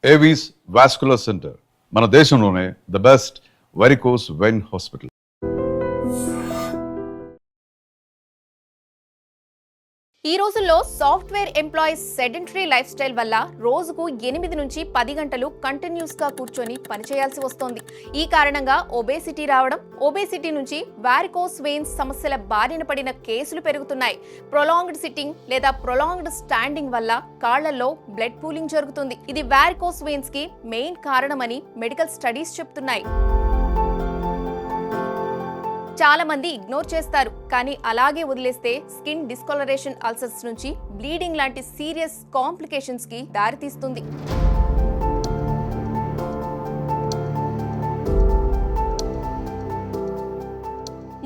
Avis vascular centre మన దేశంలోనే the best varicose vein hospital. ఈ రోజుల్లో software employees sedentary life style వల్ల రోజుకు 8 నుంచి 10 గంటలు కంటిన్యూస్ గా కూర్చొని పనిచేయాల్సి వస్తోంది. ఈ కారణంగా ఒబేసిటీ రావడం, ఒబేసిటీ నుంచి వారికోస్ వెయిన్స్ సమస్యల బారిన పడిన కేసులు పెరుగుతున్నాయి. ప్రొలాంగ్డ్ సిట్టింగ్ లేదా ప్రొలాంగ్డ్ స్టాండింగ్ వల్ల కాళ్లలో బ్లడ్ పూలింగ్ జరుగుతుంది. ఇది వారికోస్ వెయిన్స్ కి మెయిన్ కారణమని మెడికల్ స్టడీస్ చెప్తున్నాయి. చాలా మంది ఇగ్నోర్ చేస్తారు, కానీ అలాగే వదిలేస్తే స్కిన్ డిస్కలరేషన్ అల్సర్స్ నుంచి బ్లీడింగ్ లాంటి సీరియస్ కాంప్లికేషన్స్ కి దారితీస్తుంది.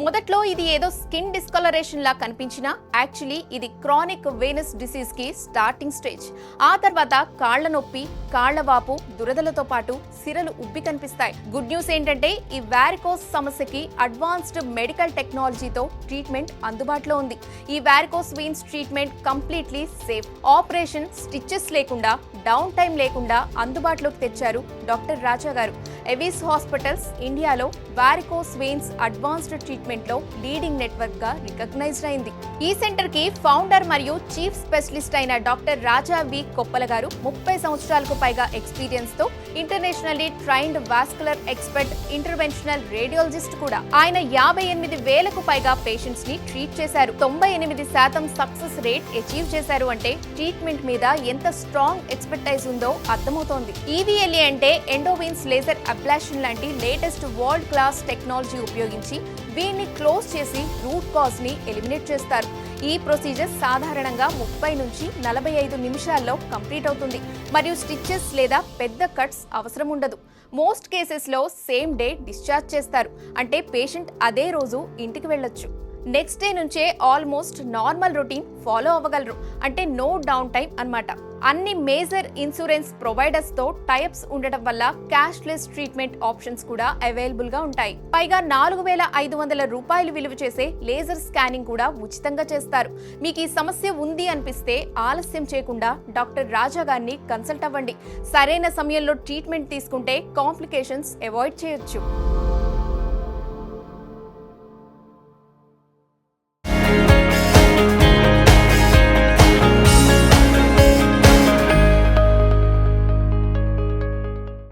మొదట్లో ఇది ఏదో స్కిన్ డిస్కలరేషన్ లా కనిపించినా యాక్చువల్లీ ఇది క్రానిక్ వెనస్ డిసీజ్ కి స్టార్టింగ్ స్టేజ్. ఆ తర్వాత కాళ్ల నొప్పి, కాళ్ల వాపు, దురదలతో పాటు సిరలు ఉబ్బి కనిపిస్తాయి. గుడ్ న్యూస్ ఏంటంటే ఈ వారికోస్ సమస్యకి అడ్వాన్స్డ్ మెడికల్ టెక్నాలజీతో ట్రీట్మెంట్ అందుబాటులో ఉంది. ఈ varicose veins treatment completely safe. Operation, stitches లేకుండా, డౌన్ టైం లేకుండా అందుబాటులోకి తెచ్చారు డాక్టర్ రాజా గారు. ఏవీస్ హాస్పిటల్స్ ఇండియాలో వారికోస్ వెయిన్స్ అడ్వాన్స్డ్ ట్రీట్మెంట్ లో లీడింగ్ నెట్వర్క్ గా రికగ్నైజ్డ్ అయింది. ఈ సెంటర్ కి ఫౌండర్ మరియు చీఫ్ స్పెషలిస్ట్ అయిన డాక్టర్ రాజా వి కొప్పల గారు 30 సంవత్సరాలకు పైగా ఎక్స్పీరియన్స్ తో internationally trained vascular expert, interventional radiologist కూడా. ఆయన 58,000కు పైగా పేషెంట్స్ ని ట్రీట్ చేశారు. 98% సక్సెస్ రేట్ అచీవ్ చేశారు. అంటే ట్రీట్మెంట్ మీద ఎంత స్ట్రాంగ్ ఎక్స్పర్టైజ్ ఉందో అర్థమవుతోంది. ఈవీఎల్ఏ అంటే ఎండోవెయిన్స్ లేజర్ అబ్లాషన్ లాంటి లేటెస్ట్ వరల్డ్ క్లాస్ టెక్నాలజీ ఉపయోగించి వీన్ని క్లోజ్ చేసి రూట్ కాజ్ ని ఎలిమినేట్ చేస్తారు. ఈ ప్రొసీజర్ సాధారణంగా 30 నుంచి 45 నిమిషాల్లో కంప్లీట్ అవుతుంది మరియు స్టిచెస్ లేదా పెద్ద కట్స్ అవసరం ఉండదు. మోస్ట్ కేసెస్ లో సేమ్ డే డిశ్చార్జ్ చేస్తారు. అంటే పేషెంట్ అదే రోజు ఇంటికి వెళ్ళొచ్చు. నెక్స్ట్ డే నుంచే ఆల్మోస్ట్ నార్మల్ రొటీన్ ఫాలో అవ్వగలరు. అంటే నో డౌన్ టైం అన్నమాట. అన్ని మేజర్ ఇన్సూరెన్స్ ప్రొవైడర్స్ తో టైప్స్ ఉండటం వల్ల క్యాష్లెస్ ట్రీట్మెంట్ ఆప్షన్స్ కూడా అవైలబుల్ గా ఉంటాయి. పైగా 4,500 రూపాయలు విలువ చేసే లేజర్ స్కానింగ్ కూడా ఉచితంగా చేస్తారు. మీకు ఈ సమస్య ఉంది అనిపిస్తే ఆలస్యం చేయకుండా డాక్టర్ రాజా గారిని కన్సల్ట్ అవ్వండి. సరైన సమయంలో ట్రీట్మెంట్ తీసుకుంటే కాంప్లికేషన్స్ అవాయిడ్ చేయొచ్చు.